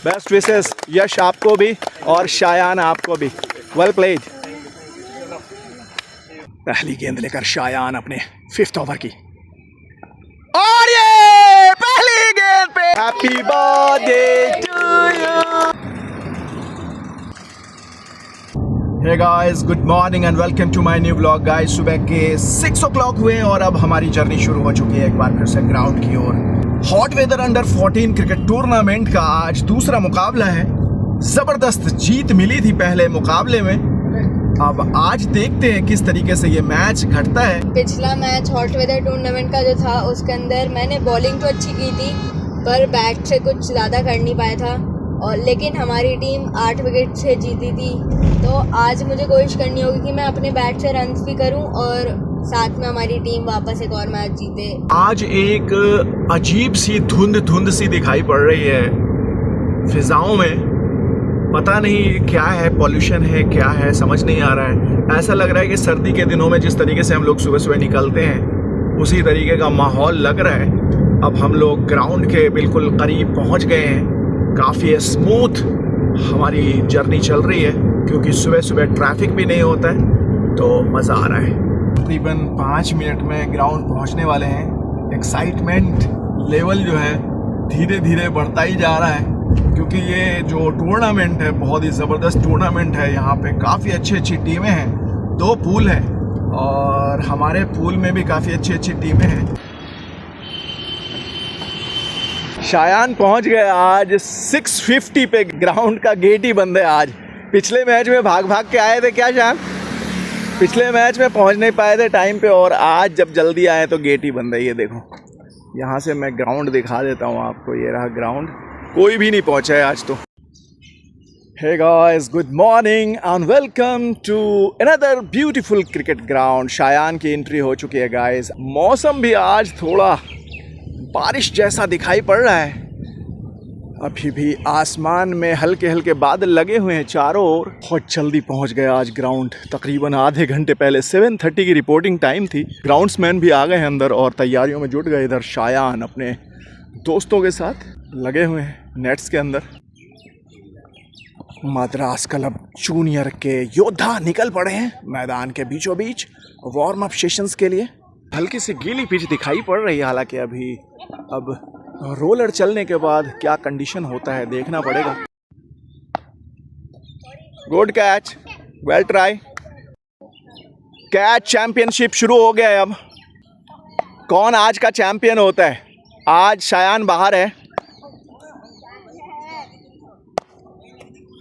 Best wishes यश आपको भी और शायान आपको भी। Well played. पहली गेंद लेकर शायान अपने 5th ओवर की, और ये पहली गेंद पे happy birthday to you. Hey guys, good morning and welcome to my new vlog. Guys, सुबह के 6 o'clock हुए और अब हमारी जर्नी शुरू हो चुकी है एक बार फिर से ग्राउंड की ओर। Hot weather under 14 cricket tournament का आज दूसरा मुकाबला है। जबरदस्त जीत मिली थी पहले मुकाबले में, अब आज देखते हैं किस तरीके से ये मैच घटता है। पिछला मैच हॉट वेदर टूर्नामेंट का जो था उसके अंदर मैंने बॉलिंग तो अच्छी की थी पर बैट से कुछ ज़्यादा कर नहीं पाया था, और लेकिन हमारी टीम 8 विकेट से जीती थी। तो आज मुझे कोशिश करनी होगी कि मैं अपने बैट से रन्स भी करूं और साथ में हमारी टीम वापस एक और मैच जीते। आज एक अजीब सी धुंध सी दिखाई पड़ रही है फिजाओं में, पता नहीं क्या है, पॉल्यूशन है क्या है समझ नहीं आ रहा है। ऐसा लग रहा है कि सर्दी के दिनों में जिस तरीके से हम लोग सुबह सुबह निकलते हैं उसी तरीके का माहौल लग रहा है। अब हम लोग ग्राउंड के बिल्कुल करीब पहुंच गए हैं। काफ़ी स्मूथ हमारी जर्नी चल रही है क्योंकि सुबह सुबह ट्रैफिक भी नहीं होता है, तो मज़ा आ रहा है। तकरीबन 5 मिनट में ग्राउंड पहुंचने वाले हैं। एक्साइटमेंट लेवल जो है धीरे धीरे बढ़ता ही जा रहा है क्योंकि ये जो टूर्नामेंट है बहुत ही ज़बरदस्त टूर्नामेंट है। यहाँ पे काफ़ी अच्छी टीमें हैं, 2 पूल हैं और हमारे पूल में भी काफ़ी अच्छी टीमें हैं। शायान पहुँच गए आज 6:50 पे। ग्राउंड का गेट ही बंद है आज। पिछले मैच में भाग के आए थे क्या शायान? पिछले मैच में पहुँच नहीं पाए थे टाइम पे, और आज जब जल्दी आए तो गेट ही बंद है। ये देखो, यहाँ से मैं ग्राउंड दिखा देता हूँ आपको। ये रहा ग्राउंड, कोई भी नहीं पहुंचा है आज तो। Hey guys, good morning and welcome to another beautiful cricket ground. Shayan की एंट्री हो चुकी है गाइस। मौसम भी आज थोड़ा बारिश जैसा दिखाई पड़ रहा है। अभी भी आसमान में हल्के हल्के बादल लगे हुए हैं चारों ओर। बहुत जल्दी पहुंच गए आज ग्राउंड, तकरीबन आधे घंटे पहले। 7:30 की रिपोर्टिंग टाइम थी। ग्राउंड्समैन भी आ गए हैं अंदर और तैयारियों में जुट गए। इधर शायान अपने दोस्तों के साथ लगे हुए हैं नेट्स के अंदर। मद्रास क्लब जूनियर के योद्धा निकल पड़े हैं मैदान के बीचों बीच वार्म अप सेशंस के लिए। हल्की सी गीली पिच दिखाई पड़ रही है हालांकि अभी। अब रोलर चलने के बाद क्या कंडीशन होता है देखना पड़ेगा। Good catch, well try. Catch championship शुरू हो गया है। अब कौन आज का चैंपियन होता है? आज शायान बाहर है।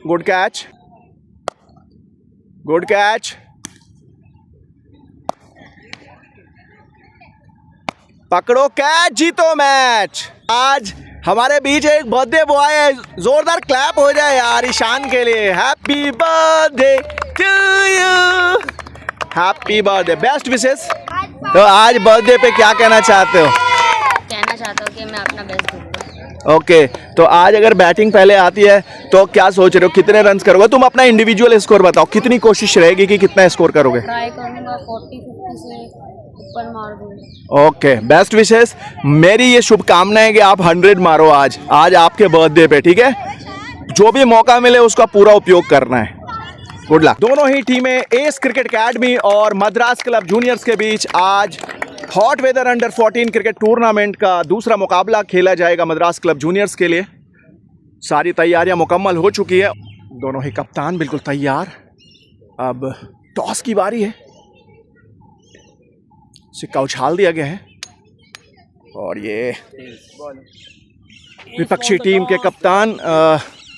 Good catch, good catch. पकड़ो कैच, जीतो मैच। आज हमारे बीच एक बर्थडे बॉय है, जोरदार क्लैप हो जाए यार ईशान के लिए। Happy birthday to you, happy birthday, best wishes. तो आज बर्थडे पे क्या कहना चाहते हो? कहना चाहता हूँ कि मैं अपना बेस्ट दूंगा। ओके, तो आज अगर बैटिंग पहले आती है तो क्या सोच रहे हो, कितने रन करोगे? तुम अपना इंडिविजुअल स्कोर बताओ, कितनी कोशिश रहेगी कि कितना स्कोर करोगे? ट्राई करूंगा 40-50 से ऊपर मार दूंगा। Okay, best wishes. मेरी ये शुभकामनाएं है कि आप 100 मारो आज आपके बर्थडे पे, ठीक है? जो भी मौका मिले उसका पूरा उपयोग करना है। Good luck. दोनों ही टीमें एस क्रिकेट अकेडमी और मद्रास क्लब जूनियर्स के बीच आज hot weather under 14 cricket tournament का दूसरा मुकाबला खेला जाएगा मद्रास क्लब जूनियर्स के लिए। सारी तैयारियां मुकम्मल हो चुकी है। दोनों ही कप्तान बिल्कुल तैयार। अब टॉस की बारी है। सिक्का उछाल दिया गया है और ये विपक्षी टीम के कप्तान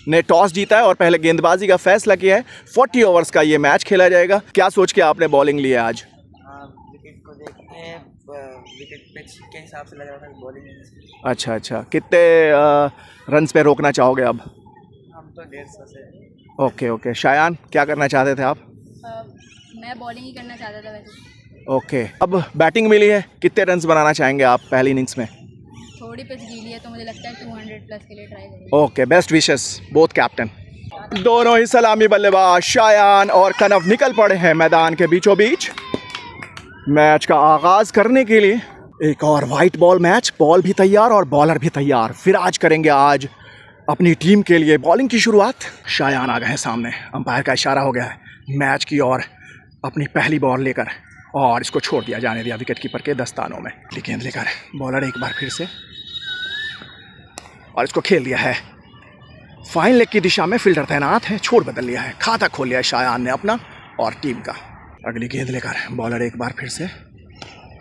ने टॉस जीता है और पहले गेंदबाजी का फैसला किया है। 40 ओवर्स का ये मैच खेला जाएगा। क्या सोच के आपने बॉलिंग ली है आज? विकेट को देखते हैं, विकेट पिच के हिसाब से लग रहा था बॉलिंग। अच्छा, कितने रन्स पे रोकना चाहोगे अब? हम तो 150 से। ओके। शायान, क्या करना चाहते थे आप? मैं बॉलिंग ही करना चाहता था वैसे। ओके, अब बैटिंग मिली है, कितने रन्स बनाना चाहेंगे आप पहली इनिंग्स में? थोड़ी पिच गीली है तो मुझे लगता है 200 प्लस के लिए ट्राई करेंगे। Okay, best wishes both captain. दोनों ही सलामी बल्लेबाज शायान और कनव निकल पड़े हैं मैदान के बीचों बीच मैच का आगाज करने के लिए। एक और वाइट बॉल मैच, बॉल भी तैयार और बॉलर भी तैयार। फिर आज करेंगे आज अपनी टीम के लिए बॉलिंग की शुरुआत। शायान आ गए हैं सामने, अंपायर का इशारा हो गया है मैच की ओर अपनी पहली बॉल लेकर, और इसको छोड़ दिया जाने दिया विकेट कीपर के दस्तानों में। गेंद लेकर बॉलर एक बार फिर से, और इसको खेल दिया है फाइन लेग की दिशा में। फील्डर तैनात है, छोड़ बदल लिया है, खाता खोल लिया है शायान ने अपना और टीम का। अगली गेंद लेकर बॉलर एक बार फिर से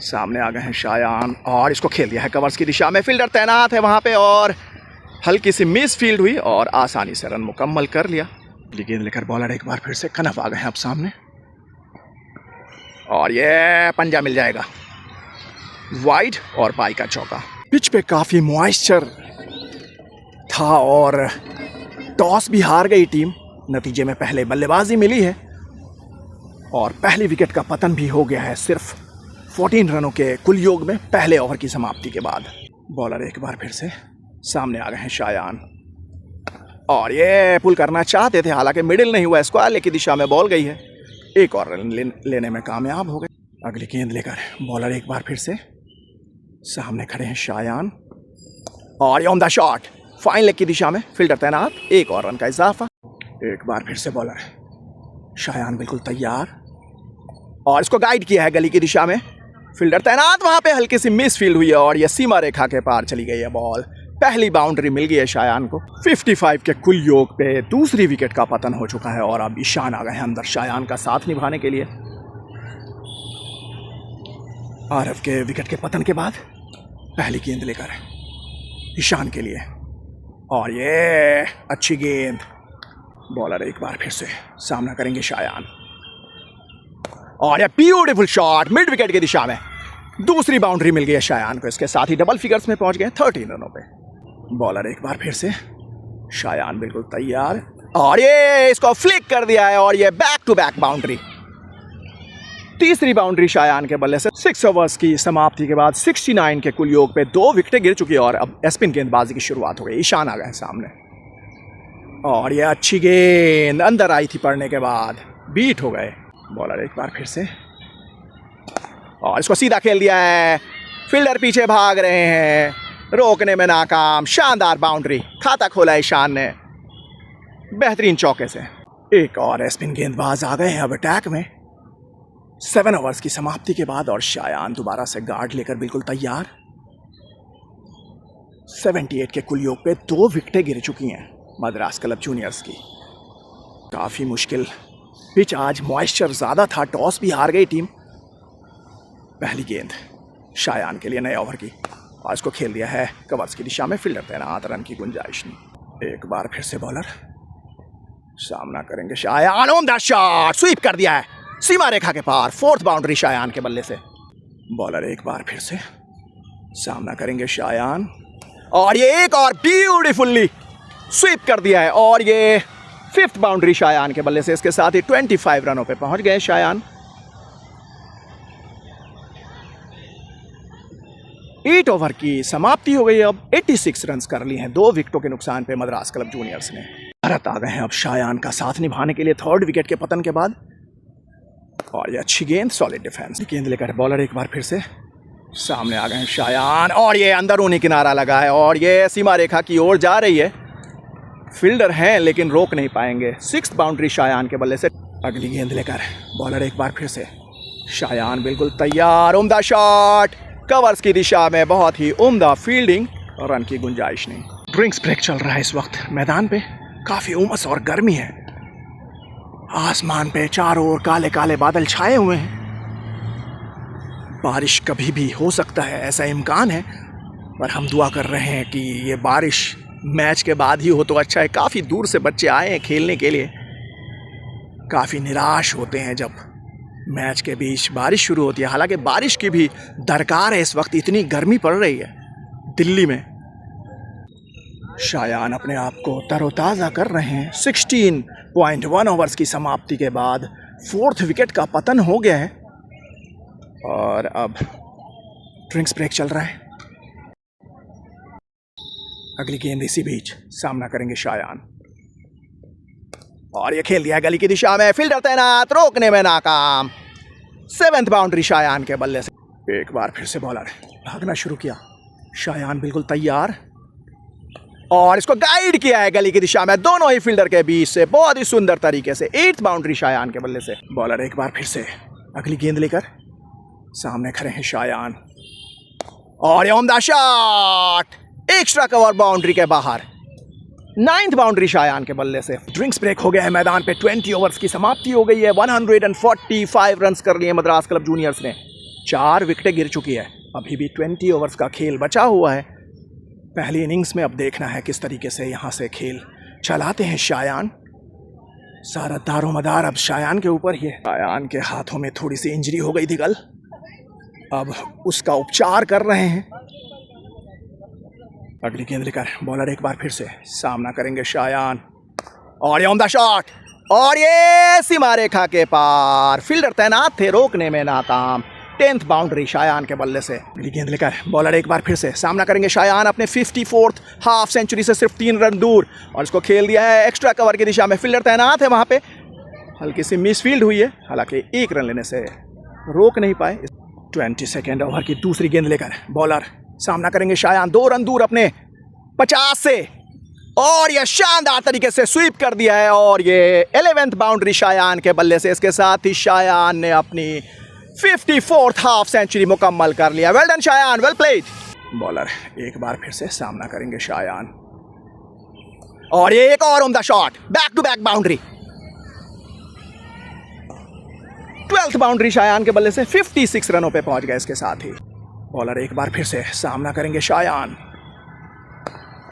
सामने आ गए हैं शायान, और इसको खेल दिया है कवर्स की दिशा में। फील्डर तैनात है वहां पे, और हल्की सी मिस फील्ड हुई और आसानी से रन मुकम्मल कर लिया। अगली गेंद लेकर बॉलर एक बार फिर से, कनफ आ गए हैं अब सामने, और ये पंजा मिल जाएगा, वाइड और पाई का चौका। पिच पे काफी मॉइस्चर था और टॉस भी हार गई टीम। नतीजे में पहले बल्लेबाजी मिली है और पहली विकेट का पतन भी हो गया है सिर्फ 14 रनों के कुल योग में पहले ओवर की समाप्ति के बाद। बॉलर एक बार फिर से सामने आ गए हैं शायान, और ये पुल करना चाहते थे, हालांकि मिडिल नहीं हुआ, स्क्वायर लेग की दिशा में बॉल गई है। एक और रन लेने में कामयाब हो गए। अगली गेंद लेकर बॉलर एक बार फिर से सामने खड़े हैं शायान, और ये on the shot fine leg की दिशा में। फील्डर तैनात, एक और रन का इजाफा। एक बार फिर से बॉलर शायान बिल्कुल तैयार, और इसको गाइड किया है गली की दिशा में। फील्डर तैनात, वहां पे हल्की सी मिस फील्ड हुई है और ये सीमा रेखा के पार चली गई है बॉल। पहली बाउंड्री मिल गई है शायान को। 55 के कुल योग पे दूसरी विकेट का पतन हो चुका है, और अब ईशान आ गए हैं अंदर शायान का साथ निभाने के लिए। आरव के विकेट के पतन के बाद पहली गेंद लेकर ईशान के लिए, और ये अच्छी गेंद। बॉलर एक बार फिर से सामना करेंगे शायान, और ये ब्यूटीफुल शॉट मिड विकेट की दिशा में। दूसरी बाउंड्री मिल गई है शायान को, इसके साथ ही डबल फिगर्स में पहुंच गए 13 रनों पे। बॉलर एक बार फिर से, शायान बिल्कुल तैयार, और ये इसको फ्लिक कर दिया है, और ये बैक टू बैक बाउंड्री। तीसरी बाउंड्री शायान के बल्ले से। 6 ओवर्स की समाप्ति के बाद 69 के कुल योग पे 2 विकेटें गिर चुकी है, और अब स्पिन गेंदबाजी की शुरुआत हो गई। ईशान आ गए सामने, और ये अच्छी गेंद अंदर आई थी पड़ने के बाद, बीट हो गए। बॉलर एक बार फिर से, और इसको सीधा खेल दिया है। फील्डर पीछे भाग रहे हैं, रोकने में नाकाम। शानदार बाउंड्री, खाता खोला ईशान ने बेहतरीन चौके से। एक और स्पिन गेंदबाज आ गए हैं अब अटैक में 7 ओवर्स की समाप्ति के बाद, और शायान दोबारा से गार्ड लेकर बिल्कुल तैयार। 78 के कुल योग पे 2 विकेटें गिर चुकी हैं मद्रास क्लब जूनियर्स की। काफ़ी मुश्किल पिच, आज मॉइस्चर ज़्यादा था, टॉस भी हार गई टीम। पहली गेंद शायान के लिए नए ओवर की, और इसको खेल दिया है कवर्स की दिशा में। फील्डर तैनात, रन की गुंजाइश नहीं। एक बार फिर से बॉलर सामना करेंगे Shayan, on the shot sweep कर दिया है सीमा रेखा के पार। 4th बाउंड्री शायान के बल्ले से। बॉलर एक बार फिर से सामना करेंगे शायान, और ये एक और ब्यूटीफुल्ली स्वीप कर दिया है, और ये 5th बाउंड्री शायान के बल्ले से। इसके साथ ही 25 रनों पे पहुंच गए शायान। 8 ओवर की समाप्ति हो गई। अब 86 रन कर लिए हैं 2 विकेटों के नुकसान पे मद्रास क्लब जूनियर्स ने। भारत आ गए हैं अब शायान का साथ निभाने के लिए 3rd विकेट के पतन के बाद, और ये अच्छी गेंद, सॉलिड डिफेंस। गेंद लेकर बॉलर एक बार फिर से सामने आ गए हैं शायान, और ये अंदरूनी किनारा लगा है, और ये सीमा रेखा की ओर जा रही है। फील्डर हैं लेकिन रोक नहीं पाएंगे। 6th बाउंड्री शायान के बल्ले से। अगली गेंद लेकर बॉलर एक बार फिर से, शायान बिल्कुल तैयार, उम्दा शॉट कवर्स की दिशा में, बहुत ही उम्दा फील्डिंग, और रन की गुंजाइश नहीं। ड्रिंक्स ब्रेक चल रहा है इस वक्त मैदान पे, काफ़ी उमस और गर्मी है। आसमान पे चारों ओर काले काले बादल छाए हुए हैं। बारिश कभी भी हो सकता है, ऐसा इम्कान है, पर हम दुआ कर रहे हैं कि ये बारिश मैच के बाद ही हो तो अच्छा है। काफ़ी दूर से बच्चे आए हैं खेलने के लिए, काफ़ी निराश होते हैं जब मैच के बीच बारिश शुरू होती है। हालांकि बारिश की भी दरकार है, इस वक्त इतनी गर्मी पड़ रही है दिल्ली में। शायान अपने आप को तरोताज़ा कर रहे हैं। 16.1 ओवर्स की समाप्ति के बाद 4th विकेट का पतन हो गया है, और अब ड्रिंक्स ब्रेक चल रहा है। अगली गेंद इसी बीच सामना करेंगे शायान, और ये खेल दिया गली की दिशा में। फील्डर तैनात, रोकने में नाकाम। 7th बाउंड्री शायान के बल्ले से। एक बार फिर से बॉलर भागना शुरू किया। शायान बिल्कुल तैयार, और इसको गाइड किया है गली की दिशा में दोनों ही फील्डर के बीच से बहुत ही सुंदर तरीके से। 8th बाउंड्री शायान के बल्ले से। बॉलर एक बार फिर से अगली गेंद लेकर सामने खड़े हैं शायान, और उम्दा शॉट, एक्स्ट्रा कवर बाउंड्री के बाहर। 9th बाउंड्री शायान के बल्ले से। ड्रिंक्स ब्रेक हो गया है मैदान पे। 20 ओवर्स की समाप्ति हो गई है। 145 रन कर लिए मद्रास क्लब जूनियर्स ने। 4 विकेटें गिर चुकी है। अभी भी 20 ओवर्स का खेल बचा हुआ है। पहली इनिंग्स में अब देखना है किस तरीके से यहाँ से खेल चलाते हैं शायान। सारा दारोमदार अब शायान के ऊपर ही है। शायान के हाथों में थोड़ी सी इंजरी हो गई थी कल, अब उसका उपचार कर रहे हैं। अगली गेंद लेकर बॉलर एक बार फिर से सामना करेंगे शायान, और ये उम्दा शॉट, और ये सीमा रेखा के पार। फील्डर तैनात थे, रोकने में नाकाम। 10th बाउंड्री शायान के बल्ले से। अगली गेंद लेकर बॉलर एक बार फिर से सामना करेंगे शायान अपने 54th हाफ सेंचुरी से सिर्फ 3 रन दूर, और इसको खेल दिया है एक्स्ट्रा कवर की दिशा में। फील्डर तैनात है वहां पे, हल्की सी मिसफील्ड हुई है, हालांकि 1 रन लेने से रोक नहीं पाए। 22nd ओवर की दूसरी गेंद लेकर बॉलर सामना करेंगे शायान 2 रन दूर अपने 50 से, और यह शानदार तरीके से स्वीप कर दिया है, और ये 11th बाउंड्री शायान के बल्ले से। इसके साथ ही शायान ने अपनी 54th हाफ सेंचुरी मुकम्मल कर लिया। Well done Shayan, well played. Bowler एक बार फिर से सामना करेंगे शायान, और ये एक और उम्दा shot, back to back boundary. 12th boundary Shayan के बल्ले से। 56 रनों पे पहुंच गए इसके साथ ही। बॉलर एक बार फिर से सामना करेंगे शायान,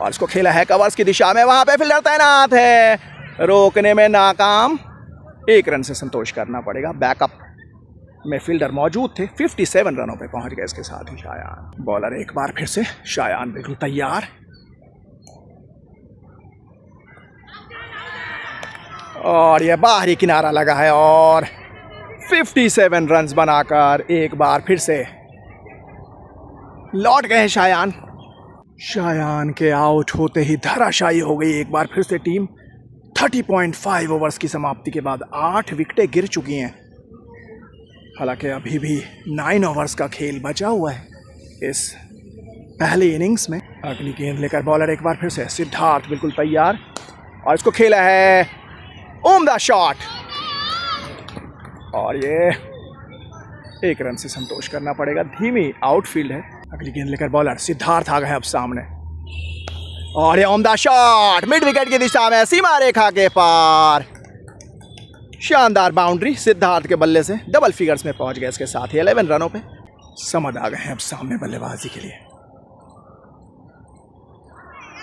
और इसको खेला है कवर्स की दिशा में। वहां पे फील्डर तैनात है, रोकने में नाकाम। 1 रन से संतोष करना पड़ेगा। बैकअप में फील्डर मौजूद थे। 57 रनों पे पहुंच गए इसके साथ ही शायान। बॉलर एक बार फिर से शायान बिल्कुल तैयार, और यह बाहरी किनारा लगा है, और 57 रन्स बनाकर एक बार फिर से लौट गए शायान। शायान के आउट होते ही धराशायी हो गई एक बार फिर से टीम। 30.5 ओवर्स की समाप्ति के बाद 8 विकेटें गिर चुकी हैं। हालांकि अभी भी 9 ओवर्स का खेल बचा हुआ है इस पहली इनिंग्स में। अगली गेंद लेकर बॉलर एक बार फिर से सिद्धार्थ बिल्कुल तैयार, और इसको खेला है उम्दा शॉट, और ये 1 रन से संतोष करना पड़ेगा। धीमी आउटफील्ड है। अगली गेंद लेकर बॉलर सिद्धार्थ आ गए अब सामने, और ये उम्दा शॉट मिड विकेट की दिशा में, सीमा रेखा के पार। शानदार बाउंड्री सिद्धार्थ के बल्ले से। डबल फिगर्स में पहुंच गए इसके साथ ही। 11 रनों पे समद आ गए हैं अब सामने बल्लेबाजी के लिए।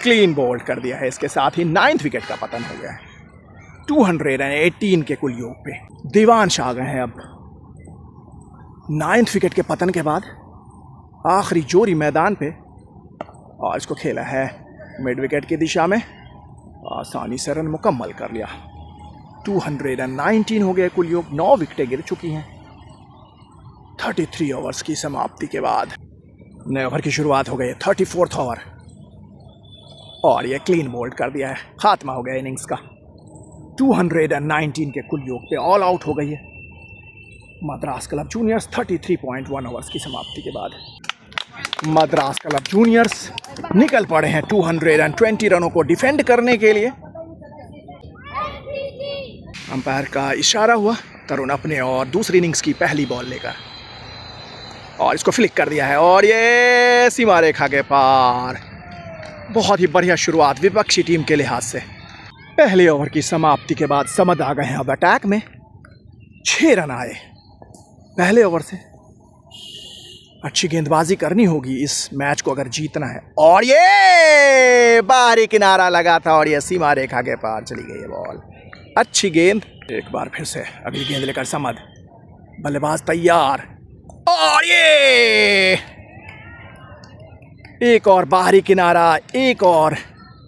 क्लीन बोल्ड कर दिया है इसके साथ ही। 9th विकेट का पतन हो गया है। 218 के कुल योग पे दिवांश आ गए हैं अब। 9th विकेट के पतन के बाद आखिरी जोरी मैदान पे, और इसको खेला है मिड विकेट की दिशा में। आसानी से रन मुकम्मल कर लिया। 219 हो गए कुल योग। 9 विकेटें गिर चुकी हैं 33 ओवर्स की समाप्ति के बाद। नए ओवर की शुरुआत हो गई है। 34th ओवर, और ये क्लीन बोल्ड कर दिया है। खात्मा हो गया इनिंग्स का। 219 के कुल योग पे ऑल आउट हो गई है मद्रास क्लब जूनियर्स। 33.1 ओवर्स की समाप्ति के बाद मद्रास क्लब जूनियर्स निकल पड़े हैं 220 रनों को डिफेंड करने के लिए। अंपायर का इशारा हुआ। तरुण अपने और दूसरी इनिंग्स की पहली बॉल लेकर, और इसको फ्लिक कर दिया है, और ये सीमा रेखा के पार। बहुत ही बढ़िया शुरुआत विपक्षी टीम के लिहाज से। पहले ओवर की समाप्ति के बाद समद आ गए हैं अब अटैक में। 6 रन आए पहले ओवर से। अच्छी गेंदबाजी करनी होगी इस मैच को अगर जीतना है, और ये बाहरी किनारा लगा था, और ये सीमा रेखा के पार चली गई है बॉल। अच्छी गेंद। एक बार फिर से अगली गेंद लेकर समद, बल्लेबाज तैयार, और ये एक और बाहरी किनारा, एक और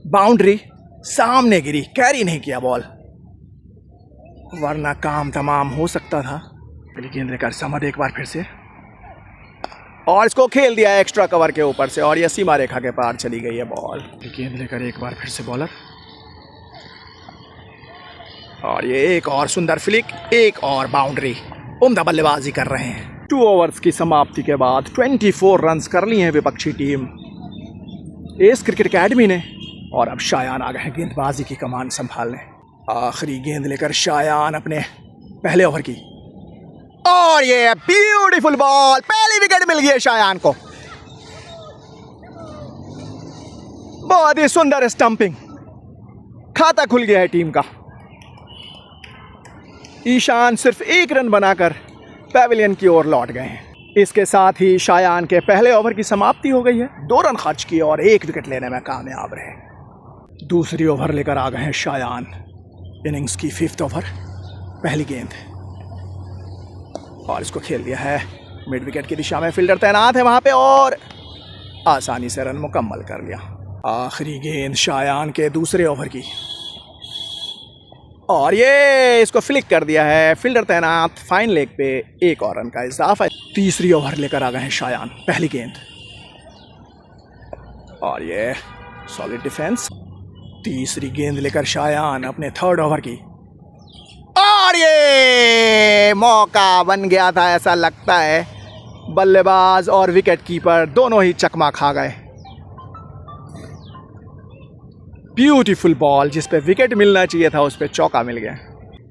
बाउंड्री सामने गिरी। कैरी नहीं किया बॉल, वरना काम तमाम हो सकता था। अगली गेंद लेकर समद एक बार फिर से, और इसको खेल दिया एक्स्ट्रा कवर के ऊपर से, और यह सीमा रेखा के पार चली गई है बॉल। गेंद लेकर एक बार फिर से बॉलर, और ये एक और सुंदर फ्लिक, एक और बाउंड्री। उम्दा बल्लेबाजी कर रहे हैं। 2 ओवर्स की समाप्ति के बाद 24 रन्स कर लिए हैं विपक्षी टीम। एस क्रिकेट एकेडमी ने और अब शायान आ गए हैं गेंदबाजी की कमान संभालने। आखिरी गेंद लेकर शायान अपने पहले ओवर की, और ये ब्यूटीफुल बॉल, पहली विकेट मिल गई है शायान को। बहुत ही सुंदर स्टंपिंग, खाता खुल गया है टीम का। ईशान सिर्फ 1 रन बनाकर पैविलियन की ओर लौट गए हैं। इसके साथ ही शायान के पहले ओवर की समाप्ति हो गई है। 2 रन खर्च किए और 1 विकेट लेने में कामयाब रहे। दूसरी ओवर लेकर आ गए हैं शायान। इनिंग्स की 5th ओवर, पहली गेंद, और इसको खेल दिया है मिड विकेट की दिशा में। फील्डर तैनात है वहां पे और आसानी से रन मुकम्मल कर लिया। आखिरी गेंद शायान के दूसरे ओवर की, और ये इसको फ्लिक कर दिया है। फील्डर तैनात, फाइन लेग पे 1 और रन का इजाफा। तीसरी ओवर लेकर आ गए हैं शायान। पहली गेंद, और ये सॉलिड डिफेंस। तीसरी गेंद लेकर शायान अपने 3rd ओवर की, और ये मौका बन गया था ऐसा लगता है। बल्लेबाज और विकेट कीपर दोनों ही चकमा खा गए। ब्यूटीफुल बॉल, जिस पे विकेट मिलना चाहिए था उस पे चौका मिल गया।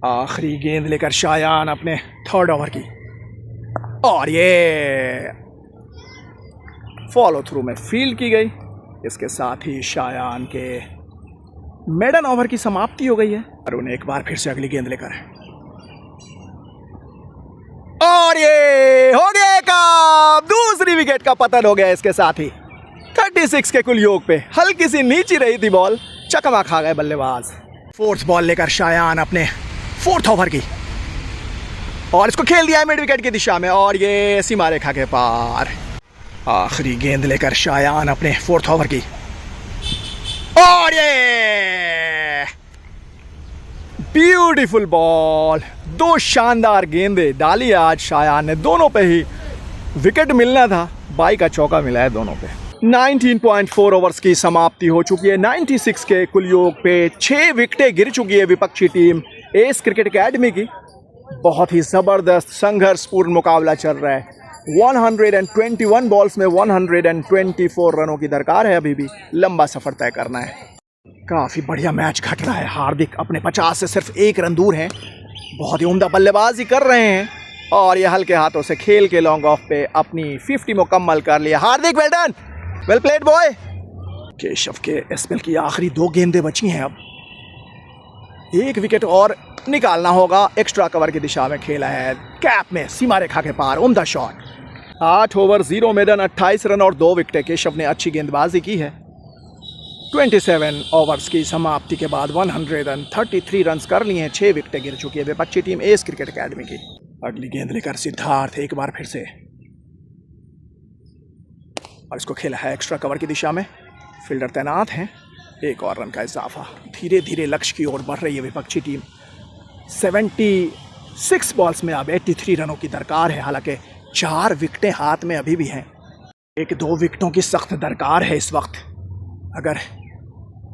आखिरी गेंद लेकर शायान अपने 3rd ओवर की, और ये फॉलो थ्रू में फील्ड की गई। इसके साथ ही शायान के मेडन ओवर की समाप्ति हो गई है। और उन्हें एक बार फिर से अगली गेंद लेकर, और ये हो गया काम। दूसरी विकेट का पतन हो गया। इसके साथ ही 36 के कुल योग पे हल्की सी नीची रही थी बॉल, चकमा खा गए बल्लेबाज। 4th बॉल लेकर शायान अपने 4th ओवर की, और इसको खेल दिया है मिड विकेट की दिशा में, और ये सीमा रेखा के पार। आखिरी गेंद लेकर शायान अपने 4th ओवर की, और ये ब्यूटीफुल बॉल। 2 शानदार गेंदें डाली आज शायान ने, दोनों पे ही विकेट मिलना था, बाई का चौका मिला है दोनों पे। 19.4 ओवर्स की समाप्ति हो चुकी है। 96 के कुल योग पे 6 विकेटें गिर चुकी है विपक्षी टीम एस क्रिकेट एकेडमी की। बहुत ही ज़बरदस्त संघर्षपूर्ण मुकाबला चल रहा है। 121 बॉल्स में 124 रनों की दरकार है। अभी भी लंबा सफर तय करना है। काफ़ी बढ़िया मैच घट रहा है। हार्दिक अपने 50 से सिर्फ 1 रन दूर हैं। बहुत ही उम्दा बल्लेबाजी कर रहे हैं, और ये हल्के हाथों से खेल के लॉन्ग ऑफ पे अपनी 50 मुकम्मल कर लिया। Hardik, well done, well played boy. Keshav के स्पेल की आखिरी 2 गेंदें बची हैं। अब 1 विकेट और निकालना होगा। एक्स्ट्रा कवर की दिशा में खेला है, कैप में सीमा रेखा के पार, उम्दा शॉट। 8 ओवर 0 मेडन, 28 रन और 2 विकेटें। केशव ने अच्छी गेंदबाजी की है। 27 ओवर्स की समाप्ति के बाद 133 रन कर लिए हैं। 6 विकेटें गिर चुकी है विपक्षी टीम एस क्रिकेट एकेडमी की। अगली गेंद लेकर सिद्धार्थ एक बार फिर से, और इसको खेला है एक्स्ट्रा कवर की दिशा में। फील्डर तैनात हैं। 1 और रन का इजाफा। धीरे धीरे लक्ष्य की ओर बढ़ रही है विपक्षी टीम। 76 बॉल्स में अब 83 रनों की दरकार है। हालांकि 4 विकेटें हाथ में अभी भी हैं। 1-2 विकेटों की सख्त दरकार है इस वक्त अगर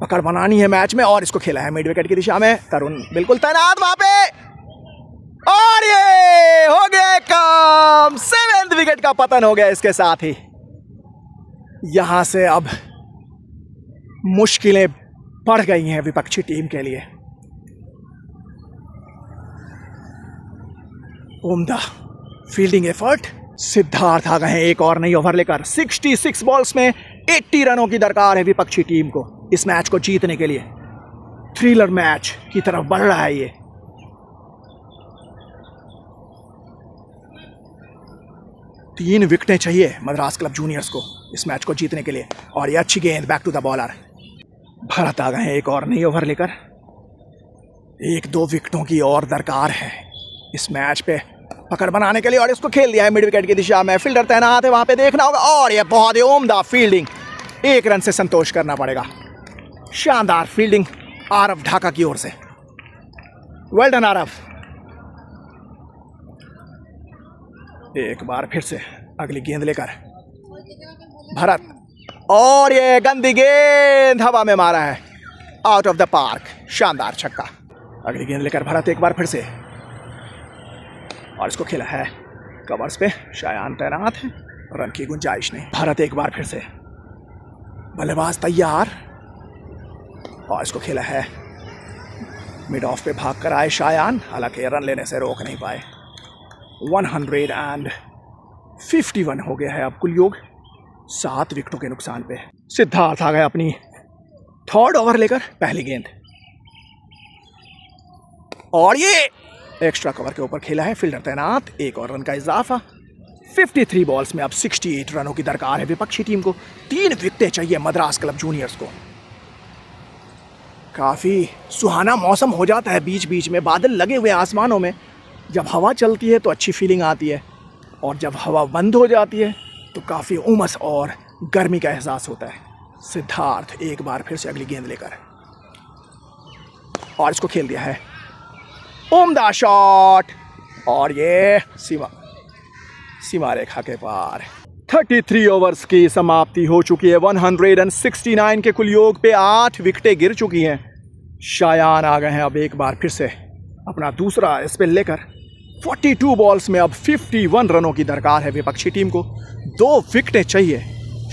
पकड़ बनानी है मैच में। और इसको खेला है मिड विकेट की दिशा में। तरुण बिल्कुल तैनात वहां पे, और ये हो गया काम। 7th विकेट का पतन हो गया। इसके साथ ही यहां से अब मुश्किलें बढ़ गई हैं विपक्षी टीम के लिए। उम्दा फील्डिंग एफर्ट। सिद्धार्थ आ गए हैं 1 और नई ओवर लेकर। 66 बॉल्स में 80 रनों की दरकार है विपक्षी टीम को इस मैच को जीतने के लिए। थ्रिलर मैच की तरफ बढ़ रहा है ये। तीन विकेटें चाहिए मद्रास क्लब जूनियर्स को इस मैच को जीतने के लिए। और ये अच्छी गेंद, back to the bowler. Bharat आ गए हैं 1 और नई ओवर लेकर। 1-2 विकेटों की और दरकार है इस मैच पे पकड़ बनाने के लिए। और इसको खेल दिया है मिड विकेट की दिशा में। फील्डर तैनात है वहां पे, देखना होगा। और ये बहुत ही उम्दा फील्डिंग। 1 रन से संतोष करना पड़ेगा। शानदार फील्डिंग आरव ढाका की ओर से। Well done Aarav. एक बार फिर से अगली गेंद लेकर भरत, और ये गंदी गेंद हवा में मारा है, आउट ऑफ द पार्क। शानदार छक्का। अगली गेंद लेकर भरत एक बार फिर से, और इसको खेला है कवर्स पे। शायान तैनात है, रन की गुंजाइश नहीं। भरत एक बार फिर से, बल्लेबाज तैयार, और इसको खेला है मिड ऑफ पे, भाग कर आए शायान, हालांकि रन लेने से रोक नहीं पाए। 151 हो गया है अब कुल योग 7 विकेटों के नुकसान पे। सिद्धार्थ आ गया अपनी 3rd ओवर लेकर, पहली गेंद और ये एक्स्ट्रा कवर के ऊपर खेला है, फील्डर तैनात, 1 और रन का इजाफा। 53 बॉल्स में अब 68 रनों की दरकार है विपक्षी टीम को। 3 विकेटें चाहिए मद्रास क्लब जूनियर्स को। काफ़ी सुहाना मौसम हो जाता है बीच बीच में, बादल लगे हुए आसमानों में। जब हवा चलती है तो अच्छी फीलिंग आती है, और जब हवा बंद हो जाती है तो काफ़ी उमस और गर्मी का एहसास होता है। सिद्धार्थ एक बार फिर से अगली गेंद लेकर, और इसको खेल दिया है, उम्दा शॉट, और ये सीमा रेखा के पार। 33 ओवर्स की समाप्ति हो चुकी है। 169 के कुल योग पे 8 विकेटें गिर चुकी हैं। शायान आ गए हैं अब एक बार फिर से अपना दूसरा स्पेल लेकर। 42 बॉल्स में अब 51 रनों की दरकार है विपक्षी टीम को। 2 विकेटें चाहिए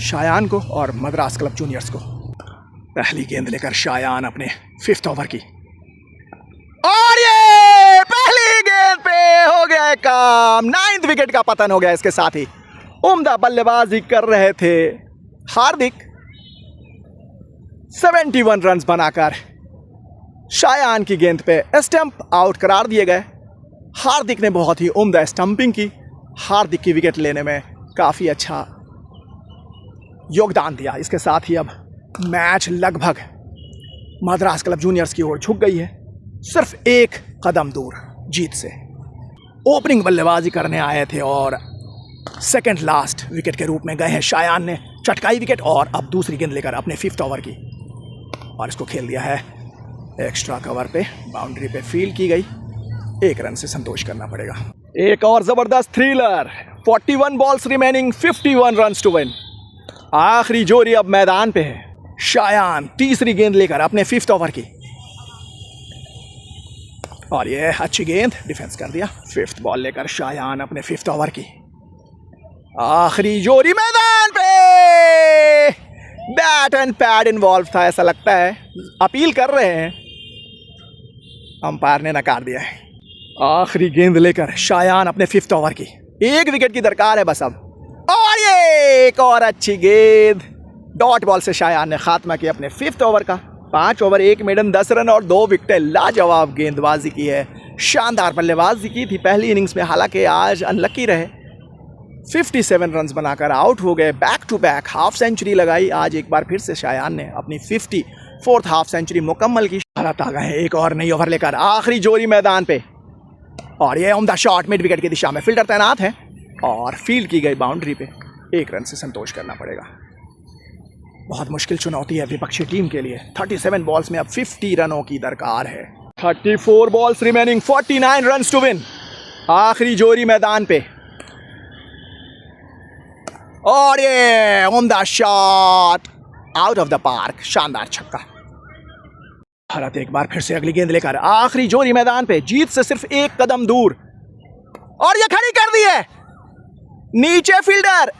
शायान को और मद्रास क्लब जूनियर्स को। पहली गेंद लेकर शायान अपने 5th ओवर की, और ये पहली गेंद पे हो गया काम। 9th विकेट का पतन हो गया इसके साथ ही। उम्दा बल्लेबाजी कर रहे थे हार्दिक, 71 रन्स बनाकर शायान की गेंद पे स्टंप आउट करार दिए गए। हार्दिक ने बहुत ही उम्दा स्टंपिंग की, हार्दिक की विकेट लेने में काफ़ी अच्छा योगदान दिया। इसके साथ ही अब मैच लगभग मद्रास क्लब जूनियर्स की ओर झुक गई है, सिर्फ 1 कदम दूर जीत से। ओपनिंग बल्लेबाजी करने आए थे और सेकंड लास्ट विकेट के रूप में गए हैं शायान ने चटकाई विकेट, और अब दूसरी गेंद लेकर अपने 5th ओवर की, और इसको खेल दिया है एक्स्ट्रा कवर पे, बाउंड्री पे फील्ड की गई। 1 रन से संतोष करना पड़ेगा। एक और जबरदस्त thriller. 41 balls remaining, 51 runs to win. आखिरी जोड़ी अब मैदान पे है। शायान तीसरी गेंद लेकर अपने 5th ओवर की, और ये अच्छी गेंद, डिफेंस कर दिया। 5th बॉल लेकर शायान अपने 5th ओवर की, आखिरी जोड़ी मैदान पे। बैट एंड पैड इन्वॉल्व था ऐसा लगता है, अपील कर रहे हैं, अंपायर ने नकार दिया है। आखिरी गेंद लेकर शायान अपने 5th ओवर की, 1 विकेट की दरकार है बस अब, और ये एक और अच्छी गेंद। डॉट बॉल से शायान ने खात्मा किया अपने 5th ओवर का। 5 ओवर 1 मेडन 10 रन और 2 विकेटें। लाजवाब गेंदबाजी की है, शानदार बल्लेबाजी की थी पहली इनिंग्स में, हालांकि आज अनलकी रहे। 57 रन्स बनाकर आउट हो गए। Back to back half century लगाई आज एक बार फिर से शायान ने, अपनी 54th हाफ सेंचुरी मुकम्मल की। भारत आ गए हैं एक और नई ओवर लेकर, आखिरी जोड़ी मैदान पे, और ये उम्दा शॉट मिड विकेट की दिशा में, फील्डर तैनात है और फील्ड की गई बाउंड्री पे। 1 रन से संतोष करना पड़ेगा। बहुत मुश्किल चुनौती है विपक्षी टीम के लिए। 37 बॉल्स में अब 50 रनों की दरकार है। 34 balls remaining, 49 runs to win. आखिरी जोड़ी मैदान पे, और ये उम्दा shot out of the park, शानदार छक्का। भारत एक बार फिर से अगली गेंद लेकर आखिरी जोड़ी मैदान पे, जीत से सिर्फ 1 कदम दूर, और ये खड़ी कर दी है नीचे फील्डर,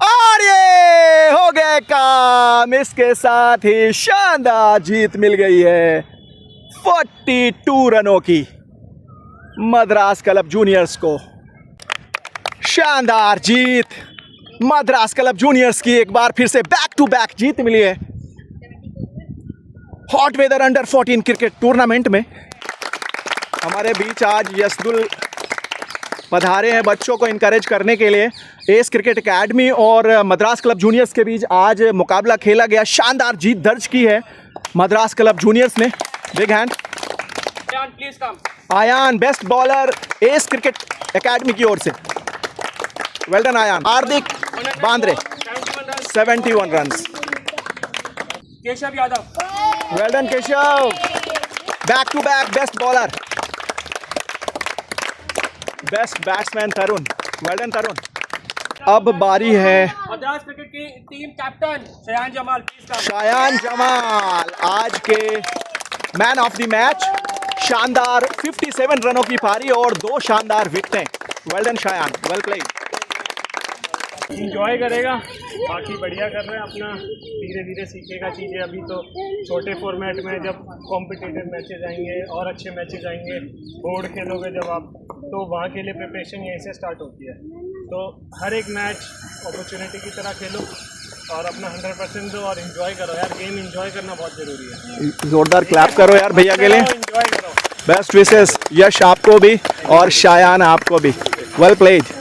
और ये हो गए काम। इसके साथ ही शानदार जीत मिल गई है 42 रनों की मद्रास क्लब जूनियर्स को। शानदार जीत मद्रास क्लब जूनियर्स की, एक बार फिर से बैक टू बैक जीत मिली है hot weather under 14 cricket tournament में। हमारे बीच आज यशदुल पधारे हैं बच्चों को इनकरेज करने के लिए। एस क्रिकेट एकेडमी और मद्रास क्लब जूनियर्स के बीच आज मुकाबला खेला गया। शानदार जीत दर्ज की है मद्रास क्लब जूनियर्स ने। Big hand please come. Aayan best bowler Ace cricket academy की ओर से, well done Aayan. Hardik Bandre 71 runs. Keshav Yadav, well done Keshav, back to back best bowler. Best batsman Tarun, well done Tarun. अब बारी है मद्रास क्रिकेट की team captain Shayan Jamal, please come. Shayan Jamal आज के मैन ऑफ द मैच। शानदार 57 रनों की पारी और 2 शानदार विकेटें। Well done Shayan, well played. Enjoy करेगा, बाकी बढ़िया कर रहे हैं अपना, धीरे धीरे सीखेगा चीज़ें। अभी तो छोटे फॉर्मेट में जब कॉम्पिटिटिव मैचेस आएंगे और अच्छे मैचेस आएंगे, बोर्ड खेलोगे जब आप, तो वहाँ के लिए प्रिपरेशन यहीं से स्टार्ट होती है। तो हर एक मैच अपॉर्चुनिटी की तरह खेलो और अपना 100% दो और इन्जॉय करो यार। गेम इन्जॉय करना बहुत ज़रूरी है। जोरदार क्लैप करो यार भैया के लिए। इन्जॉय करो। बेस्ट विशेस यश आपको भी और शायान आपको भी। Well played.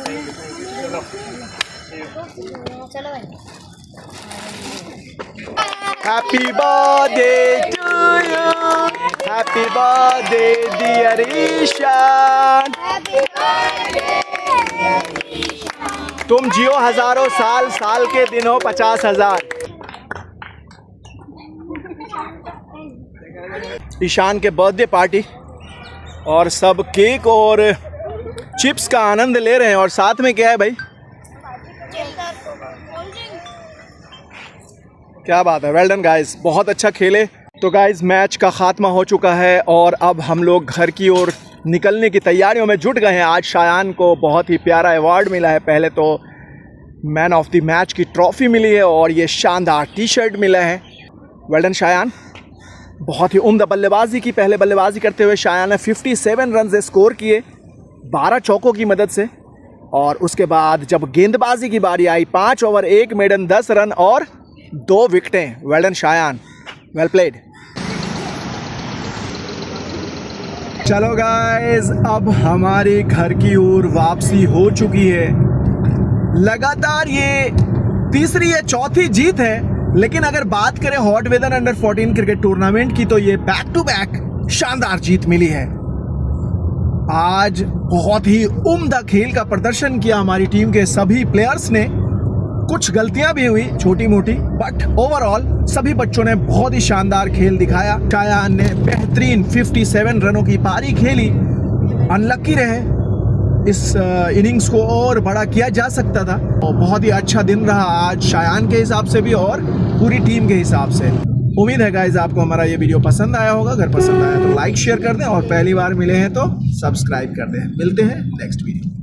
चलो भाई। Happy birthday to you. Happy birthday dear Ishan. तुम जियो हजारों साल, साल के दिनों 50,000। ईशान के बर्थडे पार्टी और सब केक और चिप्स का आनंद ले रहे हैं। और साथ में क्या है भाई? क्या बात है, वेल डन गाइस, बहुत अच्छा खेले। तो गाइस मैच का खात्मा हो चुका है और अब हम लोग घर की ओर निकलने की तैयारियों में जुट गए हैं। आज शायान को बहुत ही प्यारा अवार्ड मिला है। पहले तो मैन ऑफ द मैच की ट्रॉफी मिली है और ये शानदार टी शर्ट मिला है। वेल डन शायान, बहुत ही उम्दा बल्लेबाजी की। पहले बल्लेबाजी करते हुए शायान ने 57 रन स्कोर किए 12 चौकों की मदद से। और उसके बाद जब गेंदबाजी की बारी आई, 5 ओवर 1 मेडन 10 रन और 2 विकेटें। Well done Shayan, well played. चलो गाइस, अब हमारे घर की ओर वापसी हो चुकी है। लगातार ये तीसरी या चौथी जीत है, लेकिन अगर बात करें hot weather under 14 cricket tournament की तो ये बैक टू बैक शानदार जीत मिली है। आज बहुत ही उम्दा खेल का प्रदर्शन किया हमारी टीम के सभी प्लेयर्स ने। कुछ गलतियां भी हुई छोटी मोटी, बट ओवरऑल सभी बच्चों ने बहुत ही शानदार खेल दिखाया। शायान ने बेहतरीन 57 रनों की पारी खेली। अनलकी रहे, इस इनिंग्स को और बड़ा किया जा सकता था। और बहुत ही अच्छा दिन रहा आज शायान के हिसाब से भी और पूरी टीम के हिसाब से। उम्मीद है गाइस आपको हमारा ये वीडियो पसंद आया होगा। अगर पसंद आया तो लाइक शेयर कर दें और पहली बार मिले हैं तो सब्सक्राइब कर दें। मिलते हैं नेक्स्ट वीडियो।